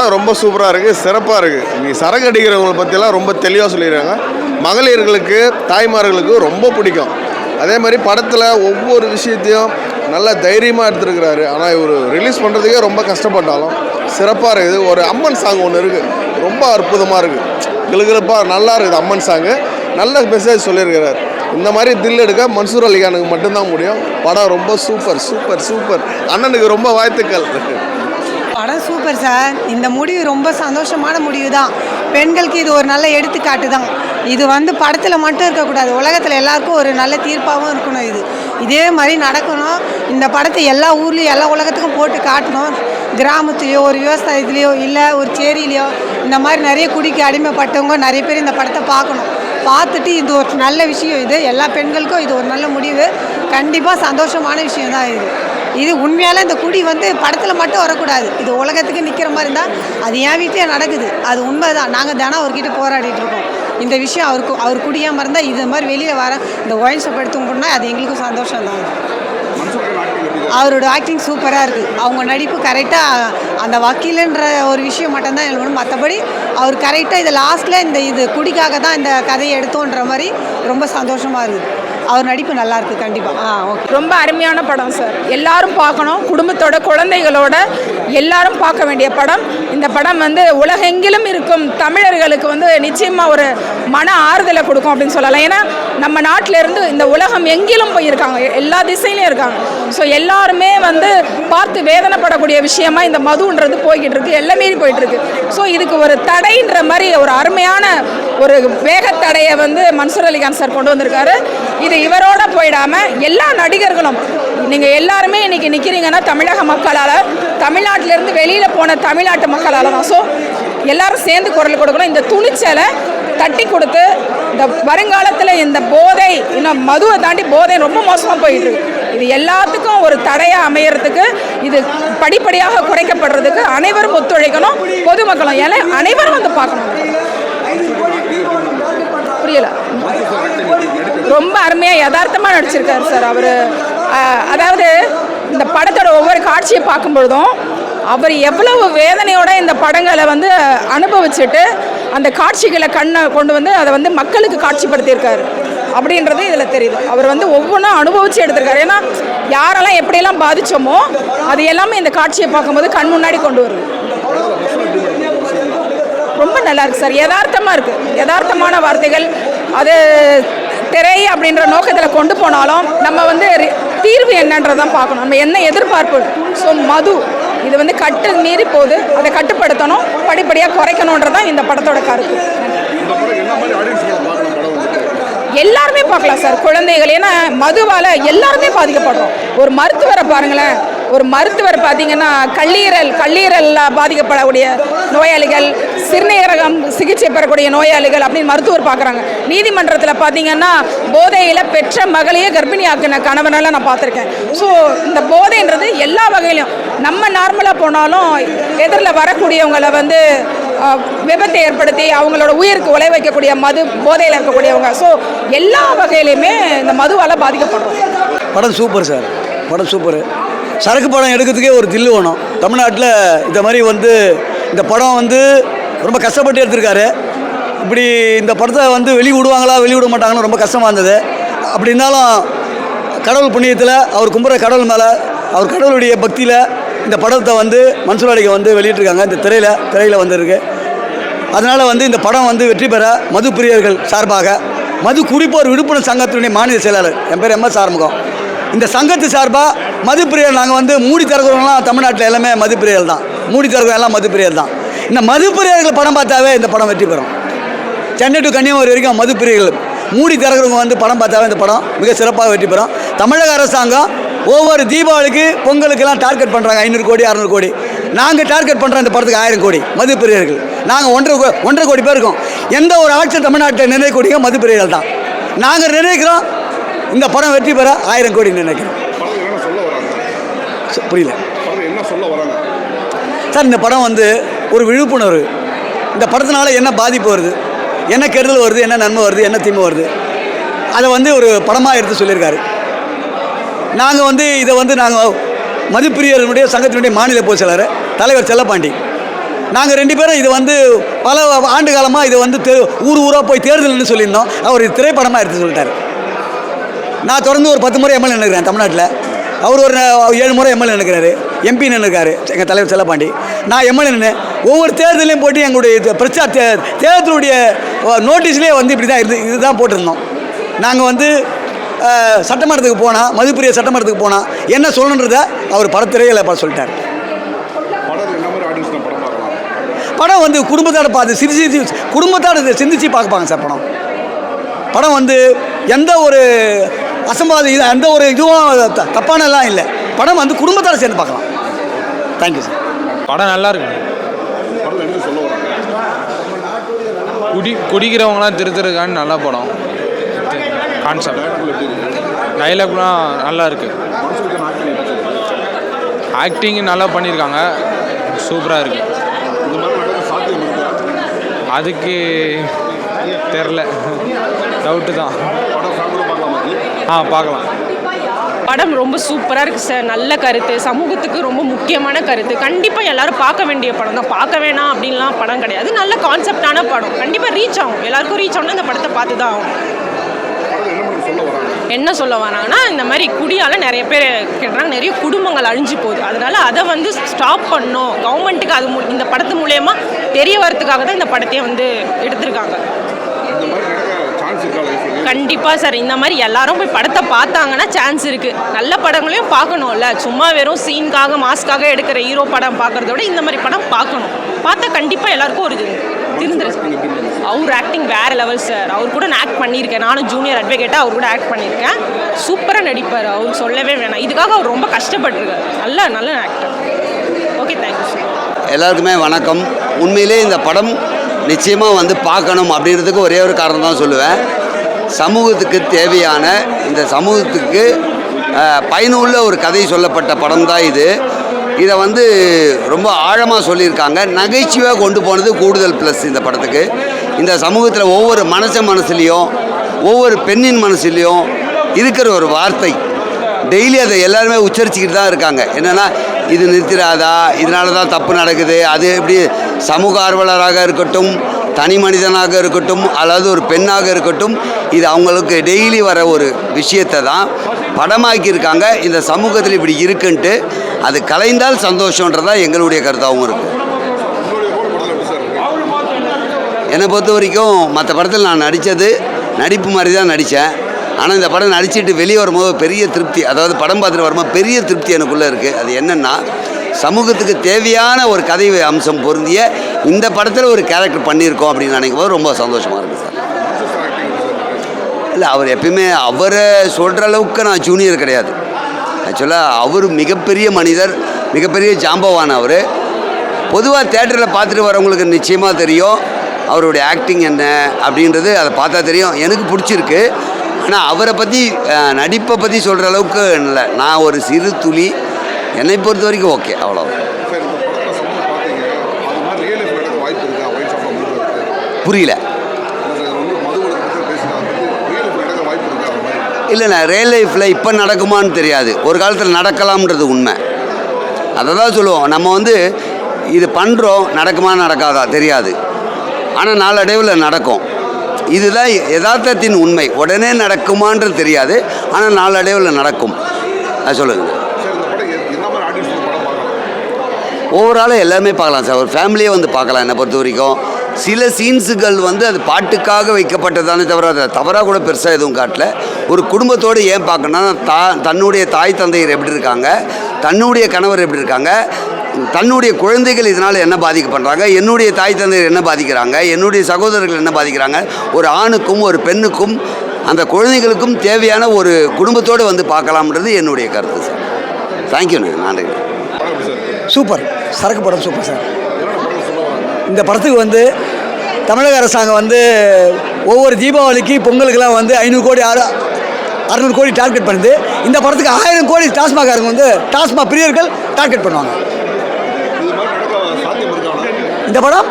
படம் ரொம்ப சூப்பராக இருக்குது, சிறப்பாக இருக்குது. நீ சரக்கு அடிக்கிறவங்களை பற்றிலாம் ரொம்ப தெளிவாக சொல்லிடுறாங்க. மகளிர்களுக்கு, தாய்மார்களுக்கு ரொம்ப பிடிக்கும். அதே மாதிரி படத்தில் ஒவ்வொரு விஷயத்தையும் நல்லா தைரியமாக எடுத்துருக்கிறாரு. ஆனால் இவர் ரிலீஸ் பண்ணுறதுக்கே ரொம்ப கஷ்டப்பட்டாலும் சிறப்பாக இருக்குது. ஒரு அம்மன் சாங் ஒன்று இருக்குது, ரொம்ப அற்புதமாக இருக்குது, கிளுகிழப்பாக நல்லா இருக்குது. அம்மன் சாங்கு நல்ல மெசேஜ் சொல்லியிருக்கிறார். இந்த மாதிரி தில் எடுக்க மன்சூர் அலிகானுக்கு மட்டும்தான் முடியும். படம் ரொம்ப சூப்பர் சூப்பர் சூப்பர். அண்ணனுக்கு ரொம்ப வாழ்த்துக்கள். படம் சூப்பர் சார். இந்த முடிவு ரொம்ப சந்தோஷமான முடிவு தான். பெண்களுக்கு இது ஒரு நல்ல எடுத்துக்காட்டு தான். இது படத்தில் மட்டும் இருக்கக்கூடாது, உலகத்தில் எல்லாருக்கும் ஒரு நல்ல தீர்ப்பாகவும் இருக்கணும். இதே மாதிரி நடக்கணும். இந்த படத்தை எல்லா ஊர்லேயும் எல்லா உலகத்துக்கும் போட்டு காட்டணும். கிராமத்துலேயோ ஒரு விவசாயத்துலேயோ இல்லை ஒரு சேரியிலையோ இந்த மாதிரி நிறைய குடிக்கு அடிமைப்பட்டவங்க நிறைய பேர் இந்த படத்தை பார்க்கணும். பார்த்துட்டு இது ஒரு நல்ல விஷயம். இது எல்லா பெண்களுக்கும் இது ஒரு நல்ல முடிவு. கண்டிப்பாக சந்தோஷமான விஷயம் தான் இது உண்மையால் இந்த குடி படத்தில் மட்டும் வரக்கூடாது. இது உலகத்துக்கு நிற்கிற மாதிரி இருந்தால் அது என் வீட்டிலே நடக்குது. அது உண்மை தான். நாங்கள் தினம் அவர்கிட்ட போராடிட்டு இருக்கோம். இந்த விஷயம் அவர் குடியாமல் இருந்தால் இது மாதிரி வெளியில் வர இந்த ஒயின் ஷாப் எடுத்துக்கணும்னா அது எங்களுக்கும் சந்தோஷம் தான். அவரோட ஆக்டிங் சூப்பராக இருக்குது. அவங்க நடிப்பு கரெக்டாக அந்த வக்கீலுன்ற ஒரு விஷயம் மட்டும்தான் எழுதணும். மற்றபடி அவர் கரெக்டாக இதை லாஸ்ட்டில் இது குடிக்காக தான் இந்த கதையை எடுத்தோன்ற மாதிரி ரொம்ப சந்தோஷமாக இருக்குது. அவர் நடிப்பு நல்லா இருக்குது கண்டிப்பாக. ஓகே. ரொம்ப அருமையான படம் சார். எல்லாரும் பார்க்கணும். குடும்பத்தோட குழந்தைகளோட எல்லாரும் பார்க்க வேண்டிய படம். இந்த படம் உலகெங்கிலும் இருக்கும் தமிழர்களுக்கு நிச்சயமாக ஒரு மன ஆறுதலை கொடுக்கும் அப்படின்னு சொல்லலாம். ஏன்னா நம்ம நாட்டிலேருந்து இந்த உலகம் எங்கிலும் போயிருக்காங்க, எல்லா திசையிலையும் இருக்காங்க. ஸோ எல்லாருமே பார்த்து வேதனைப்படக்கூடிய விஷயமா இந்த மதுன்றது போய்கிட்டு இருக்கு, எல்லாம் மீறி போயிட்டு இருக்கு. ஸோ இதுக்கு ஒரு தடைன்ற மாதிரி ஒரு அருமையான ஒரு வேகத்தடையை மன்சூர் அலிகான் சார் கொண்டு வந்திருக்காரு. இது இவரோட போயிடாமல் எல்லா நடிகர்களும் நீங்கள் எல்லாருமே இன்றைக்கி நிற்கிறீங்கன்னா தமிழக மக்களால், தமிழ்நாட்டிலேருந்து வெளியில் போன தமிழ்நாட்டு மக்களால் தான். ஸோ எல்லாரும் சேர்ந்து குரல் கொடுக்கணும். இந்த துணிச்சலை தட்டி கொடுத்து இந்த வருங்காலத்தில் இந்த போதை இன்னும் மதுவை தாண்டி போதை ரொம்ப மோசமாக போயிட்டு இருக்கு. இது எல்லாத்துக்கும் ஒரு தடையாக அமையறதுக்கு, இது படிப்படியாக குறைக்கப்படுறதுக்கு அனைவரும் ஒத்துழைக்கணும். பொதுமக்களும் அனைவரும் பார்க்கணும். புரியல. ரொம்ப அருமையாக யதார்த்தமாக நடிச்சிருக்காரு சார் அவர். அதாவது இந்த படத்தோட ஒவ்வொரு காட்சியை பார்க்கும்பொழுதும் அவர் எவ்வளவு வேதனையோட இந்த படங்களை அனுபவிச்சுட்டு அந்த காட்சிகளை கண்ணை கொண்டு அதை மக்களுக்கு காட்சிப்படுத்தியிருக்காரு அப்படின்றது இதில் தெரியுது. அவர் ஒவ்வொன்றும் அனுபவித்து எடுத்திருக்காரு. ஏன்னா யாரெல்லாம் எப்படியெல்லாம் பாதித்தோமோ அது எல்லாமே இந்த காட்சியை பார்க்கும்போது கண் முன்னாடி கொண்டு வருது. ரொம்ப நல்லா இருக்குது சார். யதார்த்தமாக இருக்குது, யதார்த்தமான வார்த்தைகள். அது திரை அப்படின்ற நோக்கத்தில் கொண்டு போனாலும் நம்ம தீர்வு என்னன்றதான் பார்க்கணும். நம்ம என்ன எதிர்பார்ப்பு. ஸோ மது இது கட்டு மீறி போகுது, அதை கட்டுப்படுத்தணும், படிப்படியாக குறைக்கணுன்றதான் இந்த படத்தோட கருத்து. எல்லாருமே பார்க்கலாம் சார், குழந்தைகள். ஏன்னா மதுவால் எல்லாருமே பாதிக்கப்படுறோம். ஒரு மருத்துவரை பாருங்களேன், ஒரு மருத்துவர் பார்த்தீங்கன்னா கல்லீரலில் பாதிக்கப்படக்கூடிய நோயாளிகள், சிறுநீரகம் சிகிச்சை பெறக்கூடிய நோயாளிகள் அப்படின்னு மருத்துவர் பார்க்குறாங்க. நீதிமன்றத்தில் பார்த்தீங்கன்னா போதையில் பெற்ற மகளையே கர்ப்பிணியாக்கின கணவனெல்லாம் நான் பார்த்துருக்கேன். ஸோ இந்த போதைன்றது எல்லா வகையிலும், நம்ம நார்மலாக போனாலும் எதிரில் வரக்கூடியவங்களை விபத்தை ஏற்படுத்தி அவங்களோட உயிருக்கு உலை வைக்கக்கூடிய மது போதையில் இருக்கக்கூடியவங்க. ஸோ எல்லா வகையிலையுமே இந்த மதுவால் பாதிக்கப்படுறோம். படம் சூப்பர் சார், படம் சூப்பரு. சரக்கு படம் எடுக்கிறதுக்கே ஒரு தில்லு வேணும். தமிழ்நாட்டில் இந்த மாதிரி இந்த படம் ரொம்ப கஷ்டப்பட்டு எடுத்திருக்காரு. இப்படி இந்த படத்தை வெளிவிடுவாங்களா வெளிவிட மாட்டாங்கன்னு ரொம்ப கஷ்டமாக இருந்தது. அப்படி இருந்தாலும் கடவுள் புண்ணியத்தில் அவர் கும்புற கடவுள் மேலே, அவர் கடவுளுடைய பக்தியில் இந்த படத்தை மன்சூர் அலிகான் வெளியிட்டிருக்காங்க. இந்த திரையில் வந்திருக்கு. அதனால் இந்த படம் வெற்றி பெற மது பிரியர்கள் சார்பாக, மது குடிப்போர் விழிப்புணர்வு சங்கத்தினுடைய மாநில செயலாளர் என் பேர் MS ஆறுமுகம், இந்த சங்கத்து சார்பாக மது பிரியர் நாங்கள் மூடி திறக்கிறவங்களாம் தமிழ்நாட்டில் எல்லாமே மது பிரியர்கள் தான். மூடி திறக்கிறவங்க எல்லாம் மது பிரியர் தான். இந்த மது பிரியர்கள் படம் பார்த்தாவே இந்த படம் வெற்றி பெறும். சென்னை டு கன்னியாகுமரி வரைக்கும் மது பிரியர்கள் மூடி திறக்கிறவங்க படம் பார்த்தாவே இந்த படம் மிக சிறப்பாக வெற்றி பெறும். தமிழக அரசாங்கம் ஒவ்வொரு தீபாவளிக்கு பொங்கலுக்கெல்லாம் டார்கெட் பண்ணுறாங்க 500 கோடி 600 கோடி. நாங்கள் டார்கெட் பண்ணுறோம் இந்த படத்துக்கு 1000 கோடி மது பிரியர்கள். நாங்கள் 1.5 கோடி பேர் இருக்கோம். எந்த ஒரு ஆட்சி தமிழ்நாட்டில் நிர்ணயிக்கக்கூடிய மது பிரியர்கள் தான். நாங்கள் நிர்ணயிக்கிறோம் இந்த படம் வெற்றி பெற 1000 கோடி நிர்ணயிக்கிறோம். புரியல சார். இந்த படம் ஒரு விழிப்புணர்வு. இந்த படத்தினால என்ன பாதிப்பு வருது, என்ன கெடுதல் வருது, என்ன நன்மை வருது, என்ன தீமை வருது, அதை ஒரு படமாக எடுத்து சொல்லியிருக்காரு. நாங்கள் இதை நாங்கள் மதுப்பிரியர்களுடைய சங்கத்தினுடைய மாநில பொதுச் செயலாளர் தலைவர் செல்லப்பாண்டி நாங்கள் 2 பேரும் இது வந்து பல ஆண்டு காலமாக இது வந்து ஊர் ஊராக போய் தேர்தல்னு சொல்லியிருந்தோம். அவர் இது திரைப்படமாக எடுத்து சொல்லிட்டார். நான் தொடர்ந்து ஒரு 10 முறை எம்எல்ஏ நினைக்கிறேன் தமிழ்நாட்டில். அவர் ஒரு 7 முறை எம்எல்ஏ நினைக்கிறாரு, எம்பி நினைக்கிறாரு எங்கள் தலைவர் செல்லப்பாண்டி. நான் எம்எல்ஏ நின்று ஒவ்வொரு தேர்தலையும் போட்டு எங்களுடைய பிரச்சார தேர்தலுடைய நோட்டீஸ்லேயே வந்து இப்படி தான் இதுதான் போட்டிருந்தோம். நாங்கள் வந்து சட்டமன்றத்துக்கு போனால், மதுப்பிரிய சட்டமன்றத்துக்கு போனால் என்ன சொல்லணுன்றதை அவர் படத்திரையில் சொல்லிட்டார். படம் வந்து குடும்பத்தோட பார்த்து சிரிச்சு குடும்பத்தோட சிந்திச்சு பார்ப்பாங்க சார். படம் வந்து எந்த ஒரு அசம்பாவிதம் இது எந்த ஒரு இதுவும் தப்பானலாம் இல்லை. படம் வந்து குடும்பத்தோட சேர்ந்து பார்க்கலாம். Thank you sir. படம் நல்லா இருக்கு. குடிக்கிறவங்களாம் திருத்துறதுக்கான நல்ல படம். கான்செப்ட் டைலாக்லாம் நல்லா இருக்கு. ஆக்டிங் நல்லா பண்ணியிருக்காங்க, சூப்பராக இருக்கு. அதுக்கு தெரில, டவுட்டு தான். பார்க்கலாம். படம் ரொம்ப சூப்பராக இருக்குது சார். நல்ல கருத்து, சமூகத்துக்கு ரொம்ப முக்கியமான கருத்து. கண்டிப்பாக எல்லாரும் பார்க்க வேண்டிய படம் தான். பார்க்க வேணாம் அப்படின்லாம் படம் கிடையாது. நல்ல கான்செப்டான படம். கண்டிப்பாக ரீச் ஆகும், எல்லாருக்கும் ரீச் ஆகணும். இந்த படத்தை பார்த்து தான் ஆகும். என்ன சொல்ல வராங்கன்னா, இந்த மாதிரி குடியால் நிறைய பேர் கேட்டாங்க, நிறைய குடும்பங்கள் அழிஞ்சு போகுது. அதனால் அதை வந்து ஸ்டாப் பண்ணணும். கவர்மெண்ட்டுக்கு அது இந்த படத்து மூலயமா தெரிய வரதுக்காக தான் இந்த படத்தையே வந்து எடுத்திருக்காங்க. கண்டிப்பாக சார், இந்த மாதிரி எல்லாரும் போய் படத்தை பார்த்தாங்கன்னா சான்ஸ் இருக்குது. நல்ல படங்களையும் பார்க்கணும்ல. சும்மா வெறும் சீனுக்காக மாஸ்க்காக எடுக்கிற ஹீரோ படம் பார்க்குறத விட இந்த மாதிரி படம் பார்க்கணும். பார்த்தா கண்டிப்பாக எல்லாருக்கும் ஒரு அவர் ஆக்டிங் வேறு லெவல் சார். அவர் கூட நான் ஆக்ட் பண்ணியிருக்கேன். நானும் ஜூனியர் அட்வொகேட்டாக அவர் கூட ஆக்ட் பண்ணியிருக்கேன். சூப்பராக நடிப்பார். அவர் சொல்லவே வேணாம். இதுக்காக அவர் ரொம்ப கஷ்டப்பட்டுருக்கார். நல்ல ஆக்டர். Okay, thank you sir. எல்லாருக்குமே வணக்கம். உண்மையிலே இந்த படம் நிச்சயமாக வந்து பார்க்கணும் அப்படின்றதுக்கு ஒரே ஒரு காரணம் தான் சொல்லுவேன். சமூகத்துக்கு தேவையான, இந்த சமூகத்துக்கு பயனுள்ள ஒரு கதை சொல்லப்பட்ட படம் தான் இது. இதை வந்து ரொம்ப ஆழமாக சொல்லியிருக்காங்க. நகைச்சுவையாக கொண்டு போனது கூடுதல் ப்ளஸ் இந்த படத்துக்கு. இந்த சமூகத்தில் ஒவ்வொரு மனசுலேயும் ஒவ்வொரு பெண்ணின் மனசுலேயும் இருக்கிற ஒரு வார்த்தை டெய்லி அதை எல்லாருமே உச்சரிச்சுக்கிட்டு தான் இருக்காங்க. என்னென்னா, இது நிறுத்திடாதா, இதனால தான் தப்பு நடக்குது. அது எப்படி சமூக ஆர்வலராக இருக்கட்டும், தனி மனிதனாக இருக்கட்டும், அல்லது ஒரு பெண்ணாக இருக்கட்டும், இது அவங்களுக்கு டெய்லி வர ஒரு விஷயத்தை தான் படமாக்கியிருக்காங்க. இந்த சமூகத்தில் இப்படி இருக்குன்ட்டு அது கலைந்தால் சந்தோஷன்றதான் எங்களுடைய கருத்தாகவும் இருக்குது. என்னை பொறுத்த வரைக்கும் மற்ற படத்தில் நான் நடித்தது நடிப்பு மாதிரி தான் நடித்தேன். ஆனால் இந்த படம் நடிச்சுட்டு வெளியே வரும்போது பெரிய திருப்தி, அதாவது படம் பார்த்துட்டு வரும்போது பெரிய திருப்தி எனக்குள்ளே இருக்குது. அது என்னென்னா, சமூகத்துக்கு தேவையான ஒரு கதை அம்சம் பொருந்திய இந்த படத்தில் ஒரு கேரக்டர் பண்ணியிருக்கோம் அப்படின்னு நினைக்கும் போது ரொம்ப சந்தோஷமாக இருக்குது சார். இல்லை, அவர் எப்பயுமே அவரை சொல்கிற அளவுக்கு நான் ஜூனியர் கிடையாது. ஆக்சுவலாக அவர் மிகப்பெரிய மனிதர், மிகப்பெரிய ஜாம்பவான். அவர் பொதுவாக தேட்டரில் பார்த்துட்டு வரவங்களுக்கு நிச்சயமாக தெரியும் அவருடைய ஆக்டிங் என்ன அப்படின்றது. அதை பார்த்தா தெரியும். எனக்கு பிடிச்சிருக்கு. ஆனால் அவரை பற்றி, நடிப்பை பற்றி சொல்கிற அளவுக்கு இல்லை. நான் ஒரு சிறு துளி, என்னை பொறுத்த வரைக்கும் ஓகே, அவ்வளோ. புரியல. இல்லைண்ணா, ரியல் லைஃப்பில் இப்போ நடக்குமான்னு தெரியாது. ஒரு காலத்தில் நடக்கலாம்ன்றது உண்மை. அதை தான் சொல்லுவோம். நம்ம வந்து இது பண்ணுறோம், நடக்குமா நடக்காதா தெரியாது. ஆனால் நாளடைவில் நடக்கும். இதுதான் யதார்த்தத்தின் உண்மை. உடனே நடக்குமான்றது தெரியாது, ஆனால் நாளடைவில் நடக்கும். அது சொல்லுங்கள். ஓவராலாக எல்லாமே பார்க்கலாம் சார். ஒரு ஃபேமிலியே வந்து பார்க்கலாம். என்னை பொறுத்த வரைக்கும் சில சீன்ஸுகள் வந்து அது பாட்டுக்காக வைக்கப்பட்டதானே தவிர அதை தவறாக கூட பெருசாக எதுவும் காட்டல. ஒரு குடும்பத்தோடு ஏன் பார்க்கணுன்னா, தன்னுடைய தாய் தந்தையர் எப்படி இருக்காங்க, தன்னுடைய கணவர் எப்படி இருக்காங்க, தன்னுடைய குழந்தைகள் இதனால் என்ன பாதிக்கப்படுறாங்க, என்னுடைய தாய் தந்தையர் என்ன பாதிக்கிறாங்க, என்னுடைய சகோதரர்கள் என்ன பாதிக்கிறாங்க, ஒரு ஆணுக்கும் ஒரு பெண்ணுக்கும் அந்த குழந்தைகளுக்கும் தேவையான ஒரு குடும்பத்தோடு வந்து பார்க்கலாம்ன்றது என்னுடைய கருத்து சார். தேங்க்யூண்ணே, நன்றி. சூப்பர். சரக்கு படம் சூப்பர் சார். இந்த படத்துக்கு வந்து தமிழக அரசாங்கம் வந்து ஒவ்வொரு தீபாவளிக்கு பொங்கலுக்கெல்லாம் வந்து 500 கோடி 600 கோடி டார்கெட் பண்ணுது. இந்த படத்துக்கு 1000 கோடி டாஸ்மாகாரங்க வந்து டாஸ்மாக் பிரியர்கள் டார்கெட் பண்ணுவாங்க. இந்த படம்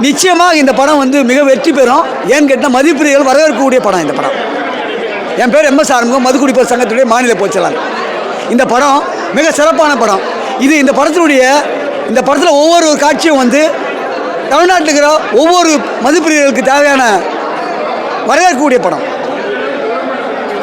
நிச்சயமாக இந்த படம் வந்து மிக வெற்றி பெறும். ஏன்னு கேட்டால் மதிப்பிரியர்கள் வரவேற்கக்கூடிய படம் இந்த படம். என் பேர் MS ஆறுமுகம், மதுக்குடிப்போர் சங்கத்துடைய மாநில பொதுச்செயலாளர். இந்த படம் மிக சிறப்பான படம். இது இந்த படத்தினுடைய இந்த படத்தில் ஒவ்வொரு காட்சியும் வந்து தமிழ்நாட்டில் இருக்கிற ஒவ்வொரு மதிப்பிரியர்களுக்கு தேவையான வரவேற்கக்கூடிய படம்.